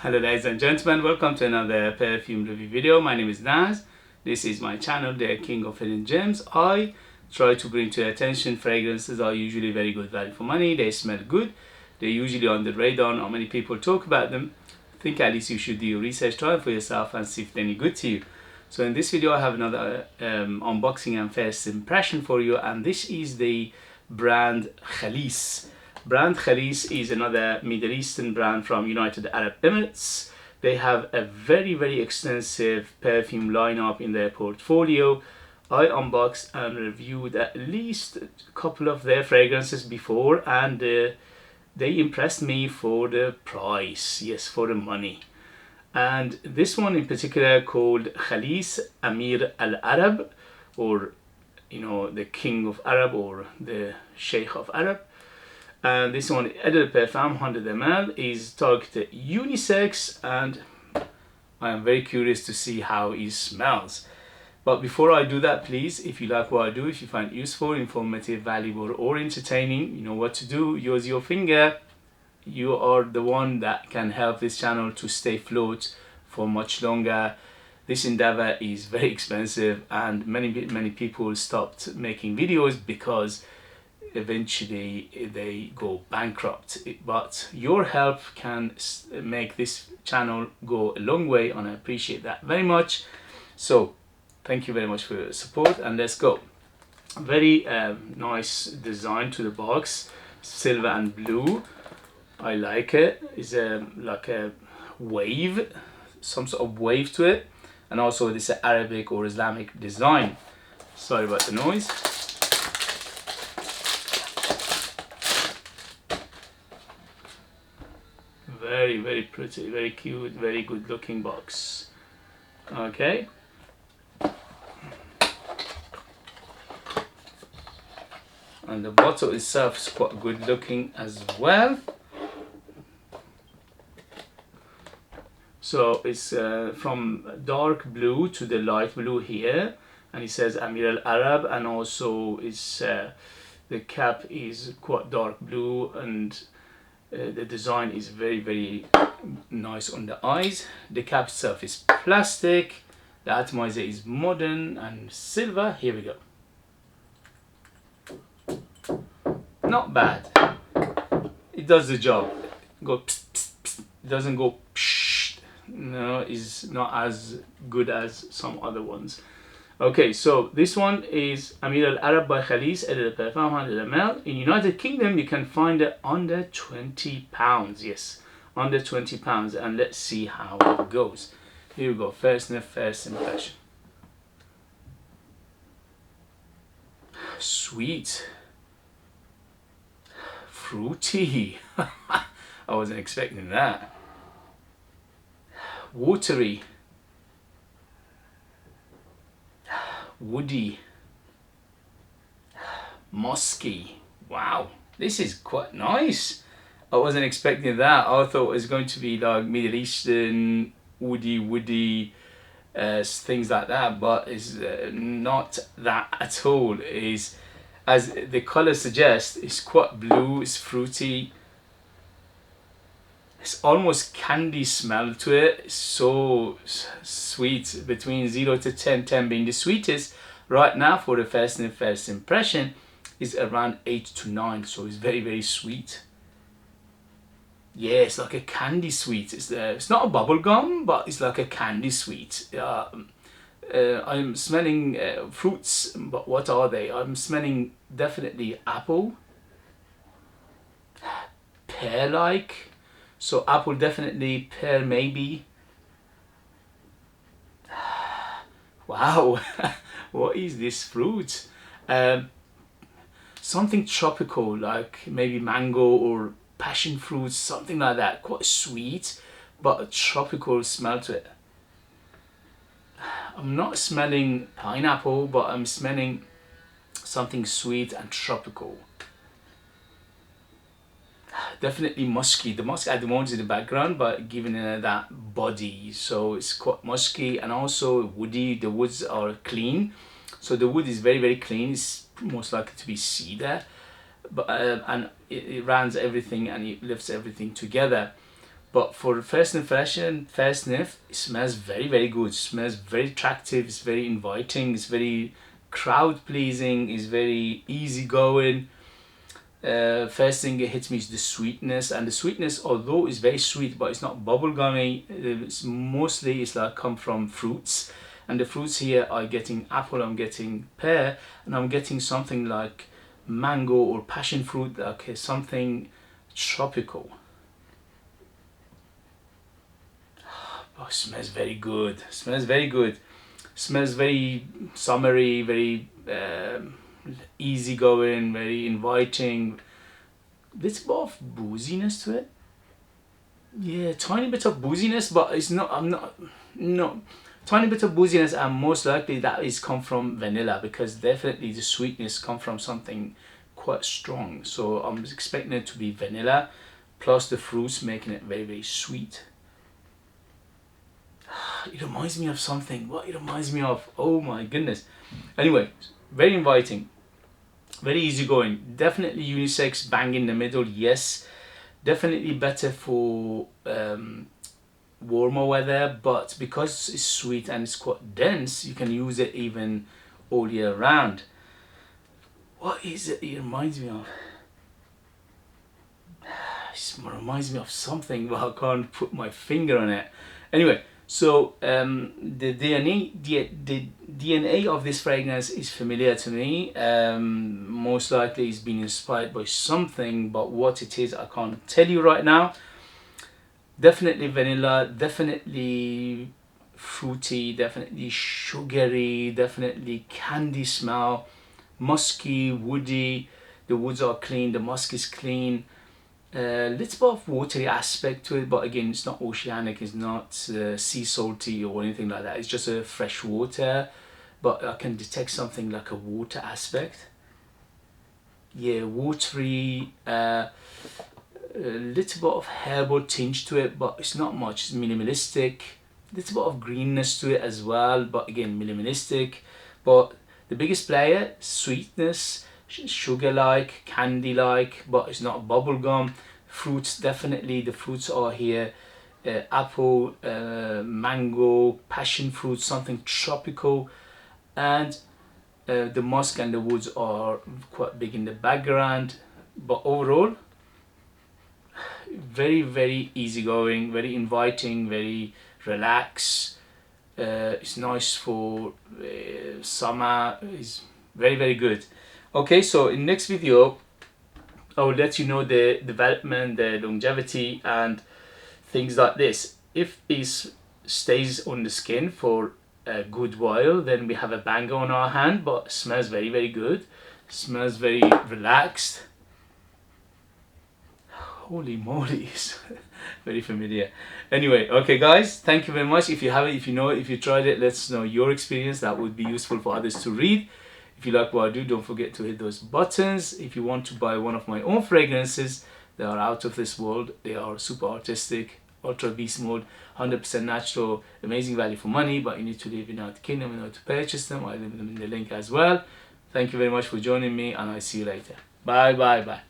Hello ladies and gentlemen, welcome to another perfume review video. My name is Naz. This is my channel, the King of Hidden Gems. I try to bring to your attention fragrances are usually very good value for money. They smell good. They're usually on the radar. Not many people talk about them. I think at least you should do your research, try it for yourself and see if they're any good to you. So in this video I have another unboxing and first impression for you, and this is the brand Khalis. Brand Khalis is another Middle Eastern brand from United Arab Emirates. They have a very extensive perfume lineup in their portfolio. I unboxed and reviewed at least a couple of their fragrances before, and they impressed me for the price, yes, for the money. And this one in particular, called Khalis Ameer Al Arab, or the King of Arab or the Sheikh of Arab. And this one, Eau de Parfum 100 ml, is targeted unisex, and I am very curious to see how it smells. But before I do that, please, if you like what I do, if you find it useful, informative, valuable or entertaining, you know what to do. Use your finger. You are the one that can help this channel to stay afloat for much longer. This endeavor is very expensive, and many people stopped making videos because eventually they go bankrupt. But your help can make this channel go a long way, and I appreciate that very much. So thank you very much for your support, and let's go. Very nice design to the box, silver and blue. I like it. It's like a wave, some sort of wave to it, and also this is Arabic or Islamic design. Sorry about the noise. Very pretty, very cute, very good looking box. Okay. And the bottle itself is quite good looking as well. So it's from dark blue to the light blue here, and it says Amir Al Arab, and also it's the cap is quite dark blue, and the design is very nice on the eyes. The cap itself is plastic. The atomizer is modern and silver. Here we go. Not bad. It does the job. Go psst, psst, psst. It doesn't go psst. No, it's not as good as some other ones. Okay, so this one is Amir Al Arab by Khalis, Eau de Parfum 100 ml. In United Kingdom, you can find it under £20. Yes, under £20. And let's see how it goes. Here we go. First sniff, first impression. Sweet. Fruity. I wasn't expecting that. Watery. Woody. Musky. Wow, this is quite nice. I wasn't expecting that. I thought it was going to be like Middle Eastern woody things like that, but it's not that at all. Is, as the color suggests, it's quite blue, it's fruity. It's almost candy smell to it. It's so sweet, between 0 to 10, 10 being the sweetest. Right now for the first impression is around 8 to 9, so it's very sweet. Yeah, it's like a candy sweet. It's not a bubble gum, but it's like a candy sweet. I'm smelling fruits, but what are they? I'm smelling definitely apple, pear-like. So apple definitely, pear maybe. Wow, what is this fruit? Something tropical, like maybe mango or passion fruit, something like that. Quite sweet, but a tropical smell to it. I'm not smelling pineapple, but I'm smelling something sweet and tropical. Definitely musky. The musk at the moment is in the background, but giving it that body, so it's quite musky, and also woody. The woods are clean, so the wood is very clean. It's most likely to be cedar, but and it rounds everything and it lifts everything together. But for first impression, first sniff, it smells very good. It smells very attractive. It's very inviting. It's very crowd pleasing. It's very easygoing. First thing it hits me is the sweetness, and the sweetness, although it's very sweet, but it's not bubblegummy. It's mostly, it's like come from fruits, and the fruits here are getting apple, I'm getting pear, and I'm getting something like mango or passion fruit, like something tropical. Oh, it smells very good. It smells very good. It smells very summery, very easygoing, very inviting. Bit of booziness to it. Yeah, tiny bit of booziness, but it's not. No. Tiny bit of booziness, and most likely that is come from vanilla, because definitely the sweetness come from something quite strong. So I'm expecting it to be vanilla, plus the fruits making it very sweet. It reminds me of something. What it reminds me of? Oh my goodness. Anyway, very inviting, very easygoing. Definitely unisex, bang in the middle. Yes, definitely better for warmer weather, but because it's sweet and it's quite dense, you can use it even all year round. What is it? It reminds me of. It reminds me of something, but I can't put my finger on it. Anyway. So the DNA of this fragrance is familiar to me. Most likely it's been inspired by something, but what it is I can't tell you right now. Definitely vanilla, definitely fruity, definitely sugary, definitely candy smell, musky, woody. The woods are clean, the musk is clean. Little bit of watery aspect to it, but again, it's not oceanic, it's not sea salty or anything like that. It's just a fresh water, but I can detect something like a water aspect. Yeah, watery, a little bit of herbal tinge to it, but it's not much. It's minimalistic. Little bit of greenness to it as well, but again, minimalistic. But the biggest player, sweetness, sugar-like, candy-like, but it's not bubblegum. Fruits, definitely the fruits are here, apple, mango, passion fruit, something tropical, and the musk and the woods are quite big in the background. But overall, very easygoing, very inviting, very relaxed. It's nice for summer. It's very good. Okay, so in next video I will let you know the development, the longevity and things like this. If this stays on the skin for a good while, then we have a banger on our hand, but smells very good. Smells very relaxed. Holy moly, it's very familiar. Anyway, okay guys, thank you very much. If you have it, if you know it, if you tried it, let us know your experience. That would be useful for others to read. If you like what I do, don't forget to hit those buttons. If you want to buy one of my own fragrances, they are out of this world. They are super artistic, ultra beast mode, 100% natural, amazing value for money, but you need to live in the United Kingdom in order to purchase them. I leave them in the link as well. Thank you very much for joining me, and I'll see you later. Bye.